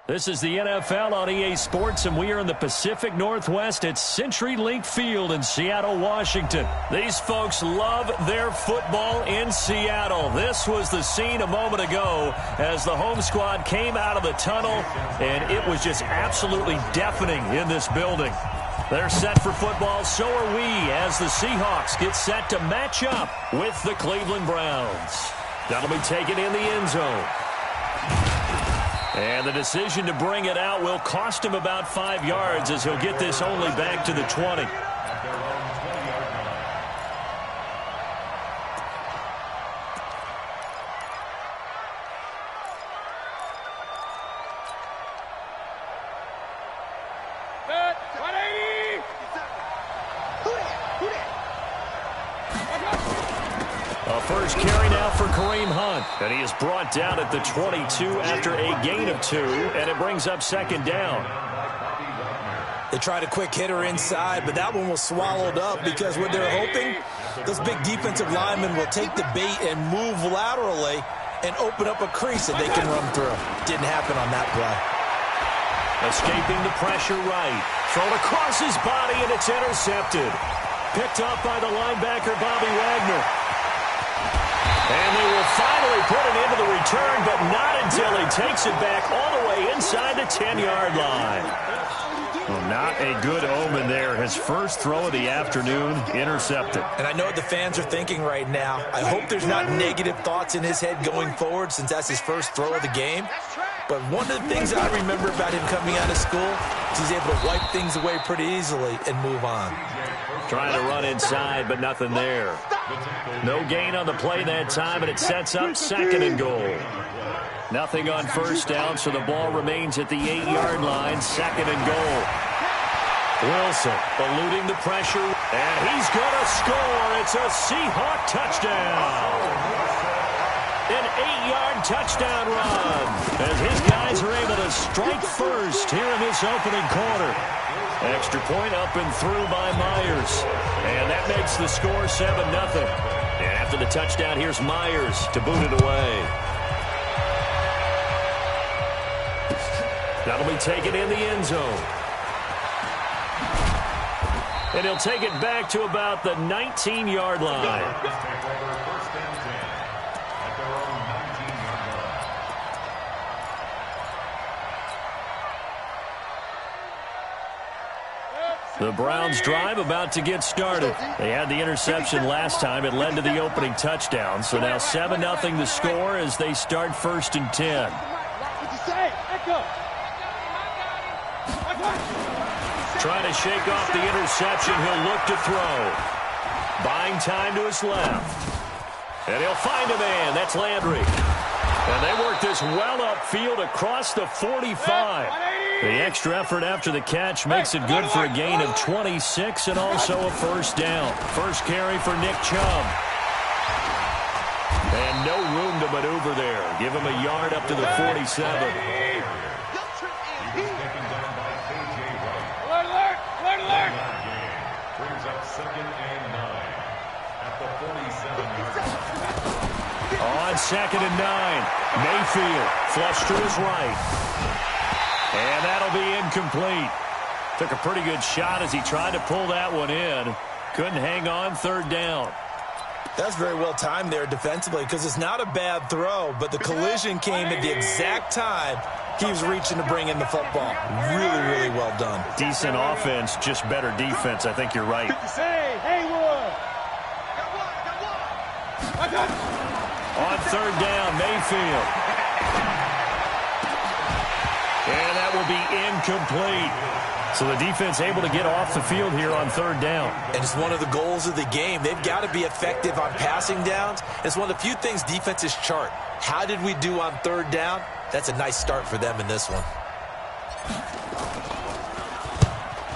This is the NFL on EA Sports, and we are in the Pacific Northwest at CenturyLink Field in Seattle, Washington. These folks love their football in Seattle. This was the scene a moment ago as the home squad came out of the tunnel, and it was just absolutely deafening in this building. They're set for football, so are we, as the Seahawks get set to match up with the Cleveland Browns. That'll be taken in the end zone. And the decision to bring it out will cost him about 5 yards as he'll get this only back to the 20. First carry now for Kareem Hunt. And he is brought down at the 22 after a gain of 2, and it brings up second down. They tried a quick hitter inside, but that one was swallowed up because what they're hoping, those big defensive linemen will take the bait and move laterally and open up a crease that they can run through. Didn't happen on that play. Escaping the pressure right. Thrown across his body, and it's intercepted. Picked up by the linebacker, Bobby Wagner. And they will finally put it into the return, but not until he takes it back all the way inside the 10-yard line. Well, not a good omen there. His first throw of the afternoon, intercepted. And I know what the fans are thinking right now. I hope there's not negative thoughts in his head going forward since that's his first throw of the game. But one of the things I remember about him coming out of school is he's able to wipe things away pretty easily and move on. Trying to run inside, but nothing there. No gain on the play that time, and it sets up second and goal. Nothing on first down, so the ball remains at the 8-yard line, second and goal. Wilson eluding the pressure, and he's going to score. It's a Seahawk touchdown. An 8-yard touchdown run as his guys are able to strike first here in this opening quarter. Extra point up and through by Myers. And that makes the score 7-0. And after the touchdown, here's Myers to boot it away. That'll be taken in the end zone. And he'll take it back to about the 19-yard line. The Browns drive about to get started. They had the interception last time. It led to the opening touchdown. So now 7-0 the score as they start 1st and 10. Trying to shake off the interception. He'll look to throw. Buying time to his left. And he'll find a man. That's Landry. And they work this well upfield across the 45. The extra effort after the catch makes it good for a gain of 26 and also a first down. First carry for Nick Chubb. And no room to maneuver there. Give him a yard up to the 47. On 2nd and 9. Mayfield flush to his right. And that'll be incomplete. Took a pretty good shot as he tried to pull that one in. Couldn't hang on, 3rd down. That's very well timed there defensively because it's not a bad throw, but the collision came at the exact time he was reaching to bring in the football. Really, really well done. Decent offense, just better defense. I think you're right. On 3rd down, Mayfield. And that will be incomplete. So the defense able to get off the field here on 3rd down. And it's one of the goals of the game. They've got to be effective on passing downs. It's one of the few things defenses chart. How did we do on 3rd down? That's a nice start for them in this one.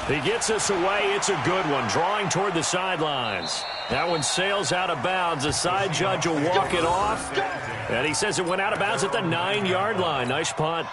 He gets us away. It's a good one. Drawing toward the sidelines. That one sails out of bounds. The side judge will walk it off. And he says it went out of bounds at the 9-yard line. Nice punt.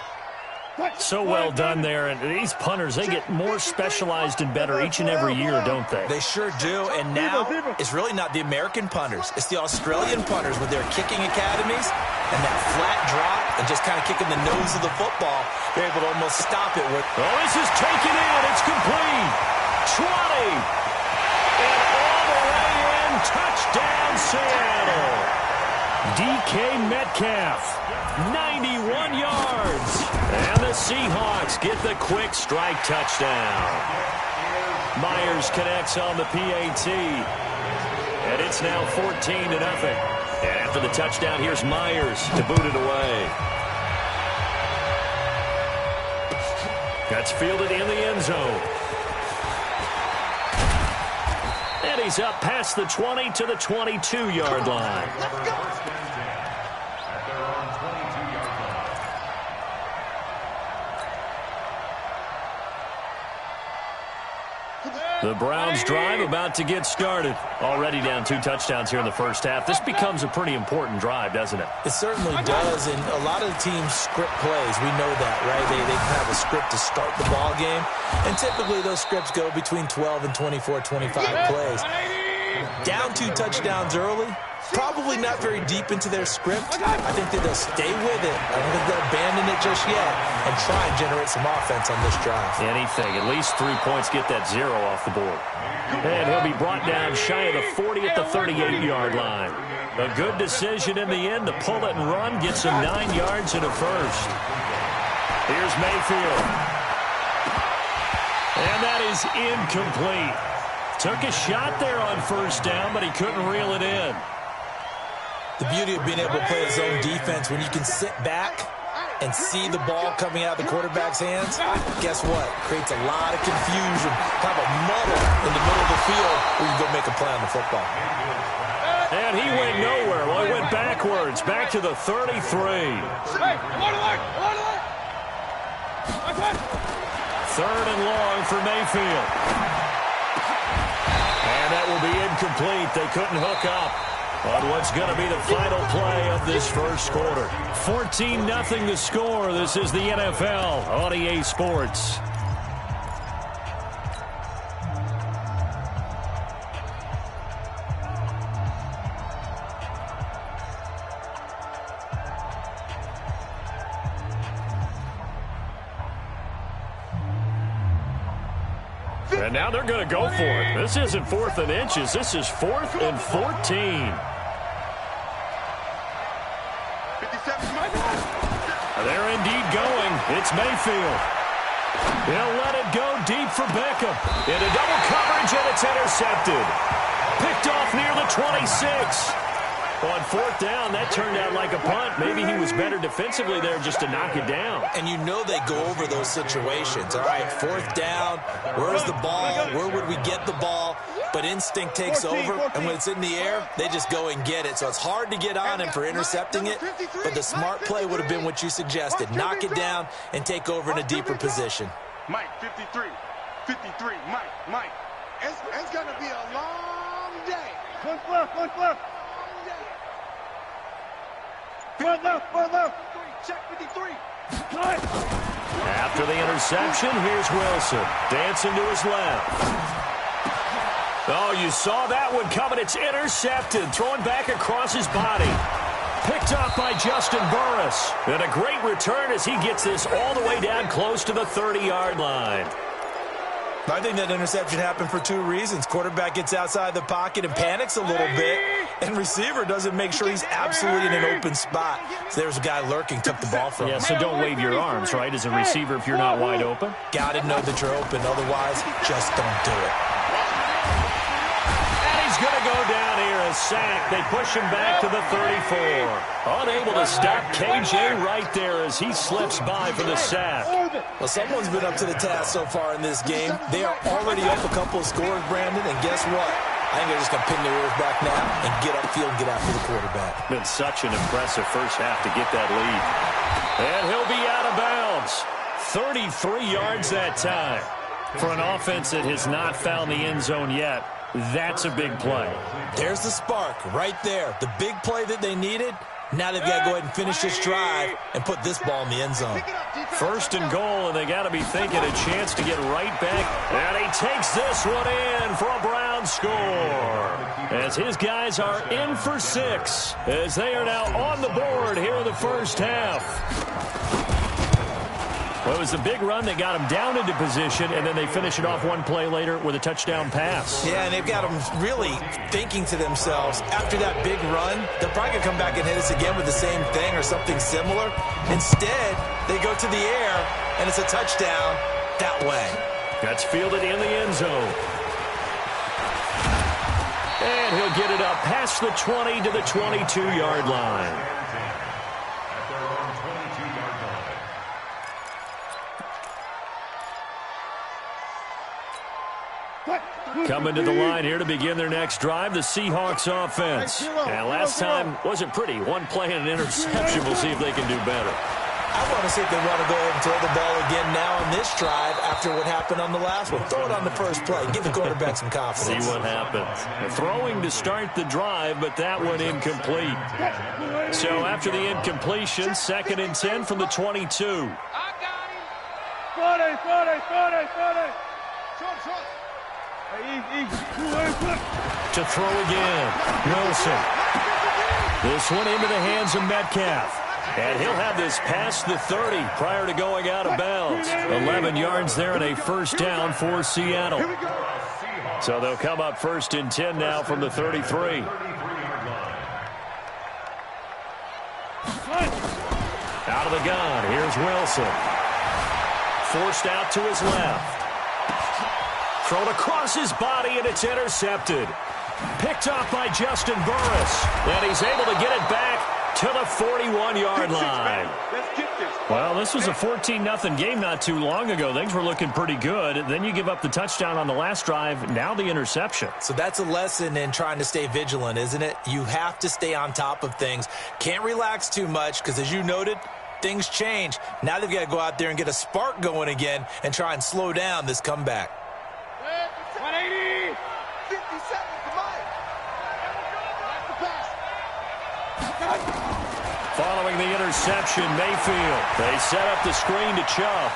So well done there. And these punters, they get more specialized and better each and every year, don't they? They sure do. And now it's really not the American punters. It's the Australian punters with their kicking academies and that flat drop and just kind of kicking the nose of the football, they're able to almost stop it. Oh, this is taken in. It's complete. 20. And all the way in. Touchdown, Seattle. DK Metcalf, 91 yards. And the Seahawks get the quick strike touchdown. Myers connects on the PAT. And it's now 14-0. And after the touchdown, here's Myers to boot it away. That's fielded in the end zone. And he's up past the 20 to the 22-yard line. The Browns drive about to get started. Already down 2 touchdowns here in the first half. This becomes a pretty important drive, doesn't it? It certainly does, and a lot of the teams script plays. We know that, right? They have a script to start the ball game, and typically those scripts go between 12 and 24, 25 plays. Down 2 touchdowns early, probably not very deep into their script. I think that they'll stay with it. I don't think they'll abandon it just yet and try and generate some offense on this drive. Anything. At least 3 points, get that 0 off the board. And he'll be brought down shy of the 40 at the 38-yard line. A good decision in the end to pull it and run, gets him 9 yards and a first. Here's Mayfield. And that is incomplete. Took a shot there on first down, but he couldn't reel it in. The beauty of being able to play his own defense, when you can sit back and see the ball coming out of the quarterback's hands, guess what? Creates a lot of confusion, kind of a muddle in the middle of the field where you go make a play on the football. And he went nowhere. Well, he went backwards, back to the 33. Third and long for Mayfield. And that will be incomplete. They couldn't hook up on what's going to be the final play of this first quarter. 14-0 the score. This is the NFL on EA Sports. And now they're going to go for it. This isn't 4th and inches. This is 4th and 14. They're indeed going. It's Mayfield. He'll let it go deep for Beckham. Into double coverage, and it's intercepted. Picked off near the 26. On 4th down, that turned out like a punt. Maybe he was better defensively there just to knock it down. And you know they go over those situations. All right, 4th down, where's the ball? Where would we get the ball? But instinct takes over, and when it's in the air, they just go and get it. So it's hard to get on him for intercepting it, but the smart play would have been what you suggested. Knock it down and take over in a deeper position. Mike, 53, Mike. It's going to be a long day. One left. One left. Check 53. After the interception, here's Wilson. Dancing to his left. Oh, you saw that one coming. It's intercepted. Throwing back across his body. Picked off by Justin Burris. And a great return as he gets this all the way down close to the 30-yard line. I think that interception happened for 2 reasons. Quarterback gets outside the pocket and panics a little bit, and receiver doesn't make sure he's absolutely in an open spot. So there's a guy lurking, took the ball from him. Yeah, so don't wave your arms, right, as a receiver if you're not wide open. Got to know that you're open. Otherwise, just don't do it. And he's going to go down here, a sack. They push him back to the 34. Unable to stop KJ right there as he slips by for the sack. Well, someone's been up to the task so far in this game. They are already up a couple of scores, Brandon, and guess what? I think they're just going to pin their ears back now and get upfield and get after the quarterback. Been such an impressive first half to get that lead. And he'll be out of bounds. 33 yards that time. For an offense that has not found the end zone yet, that's a big play. There's the spark right there. The big play that they needed. Now they've got to go ahead and finish this drive and put this ball in the end zone. First and goal, and they got to be thinking a chance to get right back. And he he takes this one in for a Brown score. As his guys are in for 6, as they are now on the board here in the first half. Well, it was the big run that got them down into position, and then they finish it off one play later with a touchdown pass. Yeah, and they've got them really thinking to themselves, after that big run, they're probably going to come back and hit us again with the same thing or something similar. Instead, they go to the air, and it's a touchdown that way. That's fielded in the end zone. And he'll get it up past the 20 to the 22-yard line. Coming to the line here to begin their next drive, the Seahawks offense. And last time wasn't pretty. One play and an interception. We'll see if they can do better. I want to see if they want to go ahead and throw the ball again now on this drive after what happened on the last one. Throw it on the first play. Give the quarterback some confidence. See what happens. They're throwing to start the drive, but that one incomplete. So after the incompletion, 2nd and 10 from the 22. I got him. 40. Short. To throw again, Wilson. This one into the hands of Metcalf. And he'll have this past the 30 prior to going out of bounds. 11 yards there and a first down for Seattle. So they'll come up 1st and 10 now from the 33. Out of the gun, here's Wilson. Forced out to his left. Thrown across his body, and it's intercepted. Picked off by Justin Burris. And he's able to get it back to the 41-yard line. Well, this was a 14-0 game not too long ago. Things were looking pretty good. Then you give up the touchdown on the last drive. Now the interception. So that's a lesson in trying to stay vigilant, isn't it? You have to stay on top of things. Can't relax too much because, as you noted, things change. Now they've got to go out there and get a spark going again and try and slow down this comeback. 180. 50 seconds to mine. Following the interception, Mayfield. They set up the screen to Chubb.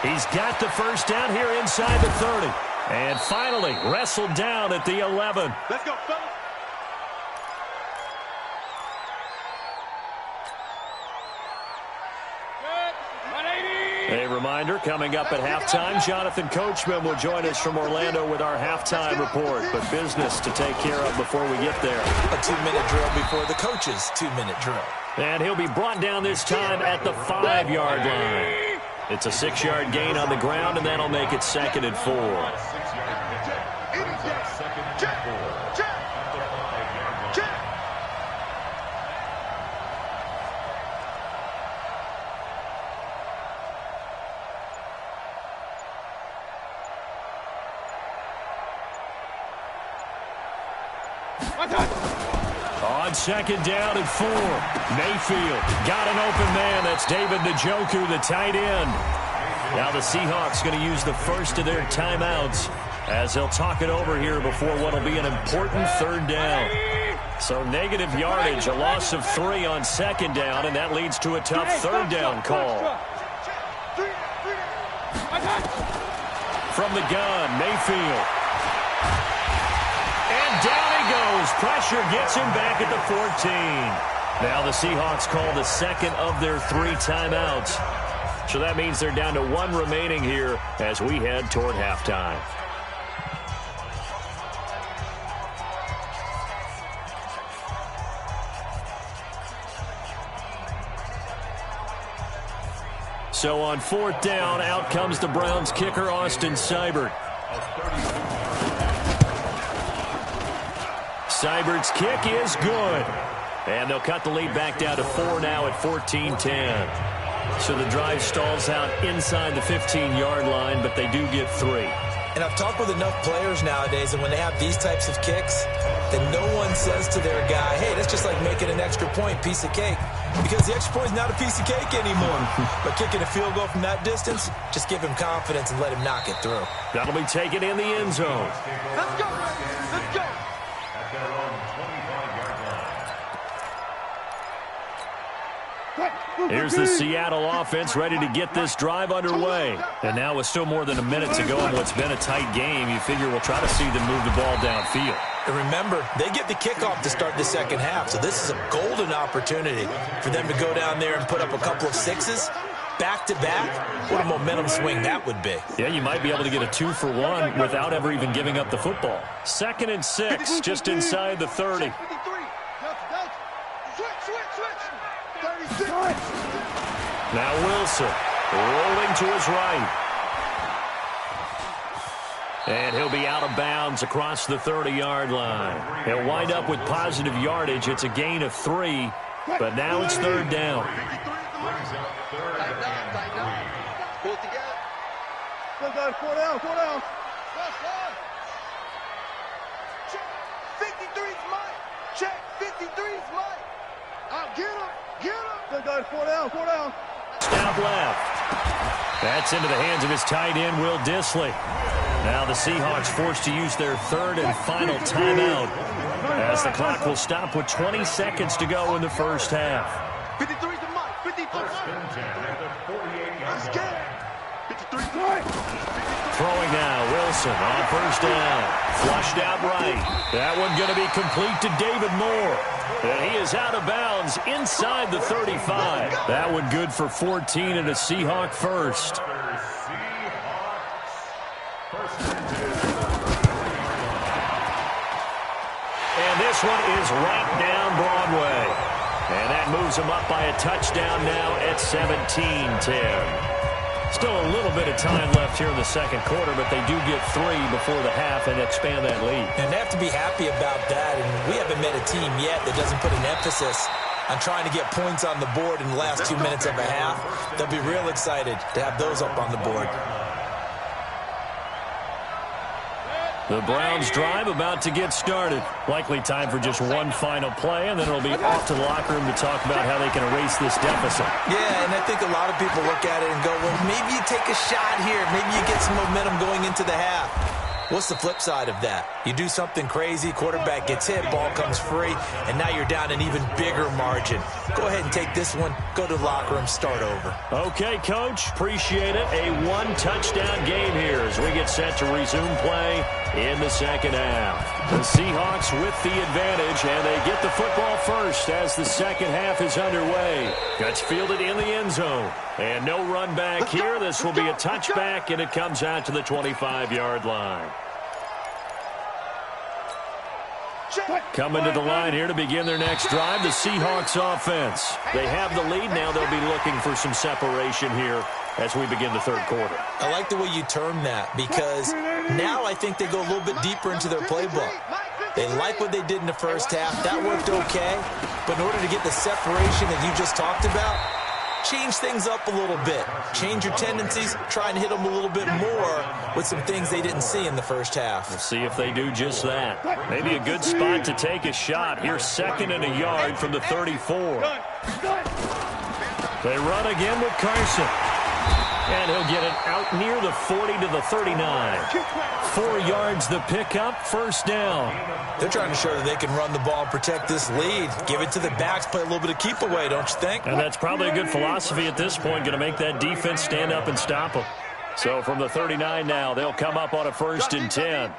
He's got the first down here inside the 30. And finally wrestled down at the 11. Let's go, fellas. A reminder, coming up at halftime, Jonathan Coachman will join us from Orlando with our halftime report. But business to take care of before we get there. A 2-minute drill before the coach's 2-minute drill. And he'll be brought down this time at the 5-yard line. It's a 6-yard gain on the ground, and that'll make it 2nd and 4. On 2nd down and 4, Mayfield got an open man. That's David Njoku, the tight end. Now the Seahawks going to use the first of their timeouts as they'll talk it over here before what will be an important 3rd down. So negative yardage, a loss of 3 on 2nd down, and that leads to a tough 3rd down call. From the gun, Mayfield. And down he goes. Pressure gets him back at the 14. Now the Seahawks call the 2nd of their 3 timeouts. So that means they're down to 1 remaining here as we head toward halftime. So on 4th down, out comes the Browns kicker, Austin Seibert. Seibert's kick is good. And they'll cut the lead back down to 4 now at 14-10. So the drive stalls out inside the 15-yard line, but they do get 3. And I've talked with enough players nowadays, and when they have these types of kicks, then no one says to their guy, hey, that's just like making an extra point, piece of cake. Because the extra point is not a piece of cake anymore. But kicking a field goal from that distance, just give him confidence and let him knock it through. That'll be taken in the end zone. Let's go. Let's go. At their own 25-yard line. Quick. Here's the Seattle offense ready to get this drive underway. And now with still more than a minute to go in what's been a tight game, you figure we'll try to see them move the ball downfield. And remember, they get the kickoff to start the second half, so this is a golden opportunity for them to go down there and put up a couple of sixes back-to-back. What a momentum swing that would be. Yeah, you might be able to get a 2-for-1 without ever even giving up the football. 2nd and 6, just inside the 30. Now Wilson, rolling to his right. And he'll be out of bounds across the 30-yard line. He'll wind up with positive yardage. It's a gain of 3, but now it's 3rd down. Pull together. Four down. Check. 53's mine. Check. 53's mine. Get him. Four down. Snap left. That's into the hands of his tight end, Will Dissly. Now the Seahawks forced to use their 3rd and final timeout as the clock will stop with 20 seconds to go in the first half. 53's the mark. 53. I'm scared. 53. Throwing now, Wilson on 1st down. Flushed out right. That one going to be complete to David Moore. And he is out of bounds inside the 35. That one good for 14 and a Seahawk first. And this one is right down Broadway. And that moves him up by a touchdown now at 17-10. Still a little bit of time left here in the second quarter, but they do get 3 before the half and expand that lead. And they have to be happy about that, and we haven't met a team yet that doesn't put an emphasis on trying to get points on the board in the last 2 minutes of a half. They'll be real excited to have those up on the board. The Browns drive about to get started. Likely time for just one final play, and then it'll be off to the locker room to talk about how they can erase this deficit. Yeah, and I think a lot of people look at it and go, well, maybe you take a shot here. Maybe you get some momentum going into the half. What's the flip side of that? You do something crazy, quarterback gets hit, ball comes free, and now you're down an even bigger margin. Go ahead and take this one, go to the locker room, start over. Okay, Coach, appreciate it. A 1-touchdown game here as we get set to resume play in the second half. The Seahawks with the advantage, and they get the football first as the second half is underway. Gets fielded in the end zone. And no run back here. This will be a touchback, and it comes out to the 25-yard line. Coming to the line here to begin their next drive, the Seahawks offense. They have the lead now. They'll be looking for some separation here as we begin the third quarter. I like the way you term that, because now I think they go a little bit deeper into their playbook. They like what they did in the first half. That worked okay. But in order to get the separation that you just talked about, change things up a little bit. Change your tendencies. Try and hit them a little bit more with some things they didn't see in the first half. We'll see if they do just that. Maybe a good spot to take a shot. Here's 2nd and a yard from the 34. They run again with Carson. And he'll get it out near the 40 to the 39. 4 yards the pickup, 1st down. They're trying to show that they can run the ball and protect this lead. Give it to the backs, play a little bit of keep away, don't you think? And that's probably a good philosophy at this point, going to make that defense stand up and stop them. So from the 39 now, they'll come up on a 1st and 10.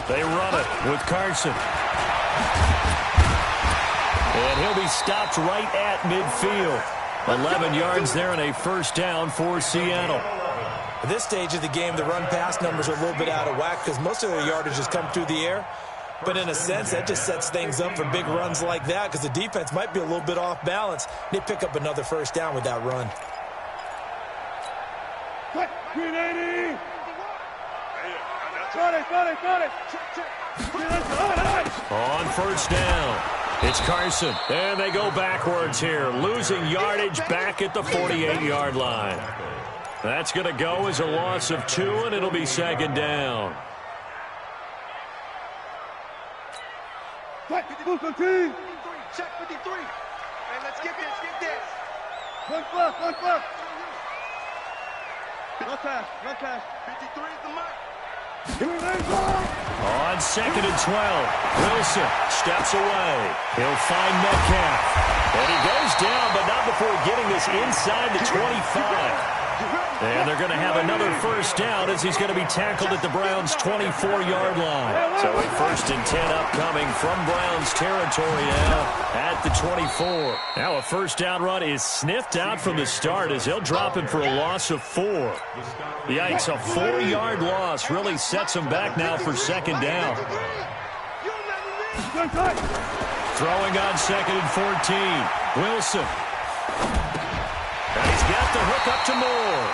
They run it with Carson. And he'll be stopped right at midfield. 11 yards there and a 1st down for Seattle. At this stage of the game, the run-pass numbers are a little bit out of whack because most of their yardage has come through the air. But in a sense, that just sets things up for big runs like that because the defense might be a little bit off balance. They pick up another 1st down with that run. Got it. On 1st down, it's Carson. And they go backwards here, losing yardage back at the 48-yard line. That's going to go as a loss of 2, and it'll be 2nd down. Check 53. Hey, let's get this. One fluff. No cash. 53 is the mark. On 2nd and 12, Wilson steps away. He'll find Metcalf. And he goes down, but not before getting this inside the 25. And they're going to have another first down as he's going to be tackled at the Browns' 24-yard line. So a 1st and 10 upcoming from Browns territory now at the 24. Now a first down run is sniffed out from the start as they'll drop him for a loss of 4. Yikes, a 4-yard loss really sets him back now for 2nd down. Throwing on 2nd and 14. Wilson. And he's got the hook up to Moore.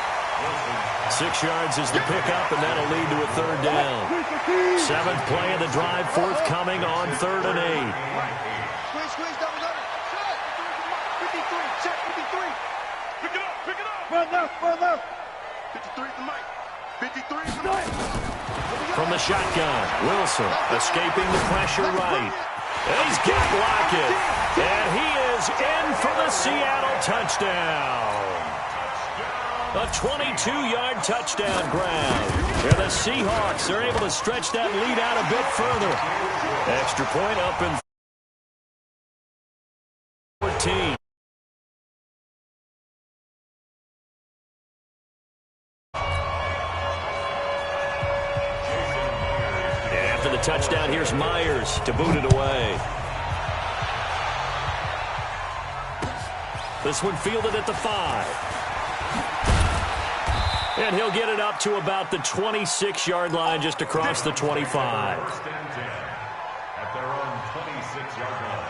6 yards is the pickup, and that'll lead to a 3rd down. 7th play of the drive, forthcoming on 3rd and 8. Squeeze, double. 53, check 53. Pick it up. Run left. 53 is the mic. 53 is the mic. From the shotgun, Wilson escaping the pressure right. And he's got Lockett. And he is in for the Seattle touchdown. A 22-yard touchdown grab. And the Seahawks are able to stretch that lead out a bit further. Extra point up in 14. After the touchdown, here's Myers to boot it away. This one fielded at the 5. And he'll get it up to about the 26-yard line, just across the 25. At their own 26-yard line.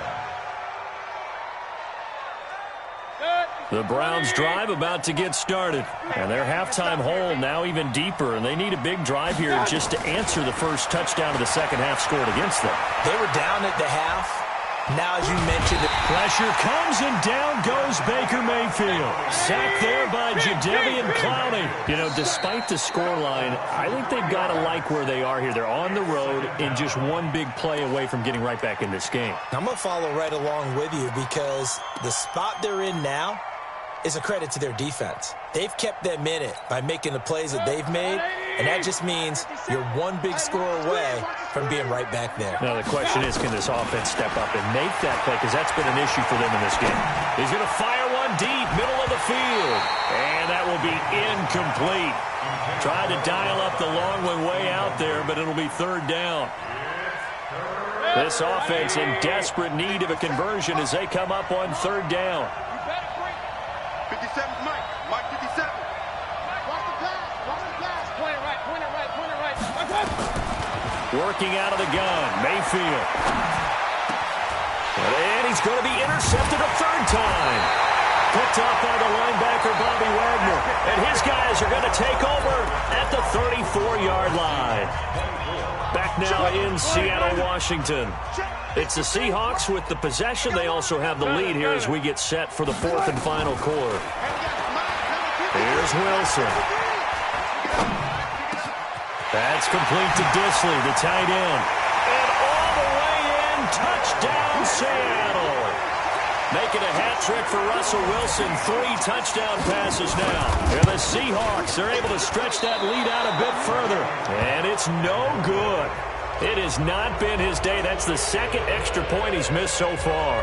The Browns drive about to get started. And their halftime hole now even deeper. And they need a big drive here just to answer the first touchdown of the second half scored against them. They were down at the half. Now, as you mentioned, the pressure comes and down goes Baker Mayfield. Sacked there by Jadeveon Clowney. You know, despite the scoreline, I think they've got to like where they are here. They're on the road and just one big play away from getting right back in this game. I'm going to follow right along with you because the spot they're in now is a credit to their defense. They've kept them in it by making the plays that they've made, and that just means you're one big score away from being right back there. Now, the question is, can this offense step up and make that play? Because that's been an issue for them in this game. He's going to fire one deep, middle of the field. And that will be incomplete. Tried to dial up the long one way out there, but it'll be 3rd down. This offense in desperate need of a conversion as they come up on 3rd down. 57 is Mike. Mike 57. Watch the pass. Point it right. Working out of the gun, Mayfield. And he's going to be intercepted a 3rd time. Picked up by the linebacker, Bobby Wagner. And his guys are going to take over at the 34-yard line. Back now in Seattle, Washington. It's the Seahawks with the possession. They also have the lead here as we get set for the 4th and final quarter. Here's Wilson. That's complete to Disley, the tight end. And all the way in, touchdown Seattle. Making a hat trick for Russell Wilson. 3 touchdown passes now. And the Seahawks are able to stretch that lead out a bit further. And it's no good. It has not been his day. That's the 2nd extra point he's missed so far.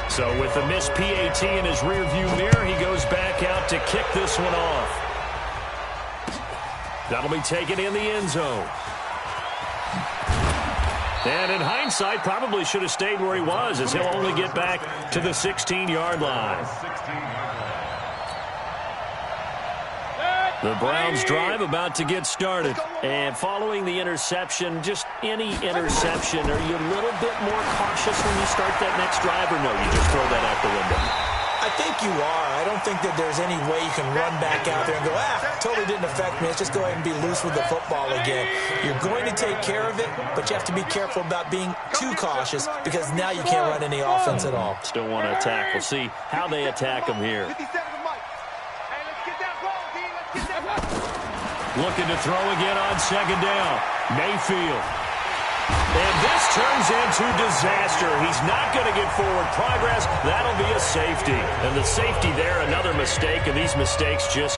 So with the missed PAT in his rearview mirror, he goes back out to kick this one off. That'll be taken in the end zone. And in hindsight, probably should have stayed where he was, as he'll only get back to the 16-yard line. The Browns drive about to get started. And following the interception, just any interception, are you a little bit more cautious when you start that next drive, or no, you just throw that out the window? I think you are. I don't think that there's any way you can run back out there and go, totally didn't affect me. Let's just go ahead and be loose with the football again. You're going to take care of it, but you have to be careful about being too cautious because now you can't run any offense at all. Still want to attack. We'll see how they attack him here. Looking to throw again on 2nd down. Mayfield. And this turns into disaster. He's not going to get forward progress. That'll be a safety. And the safety there, another mistake, and these mistakes just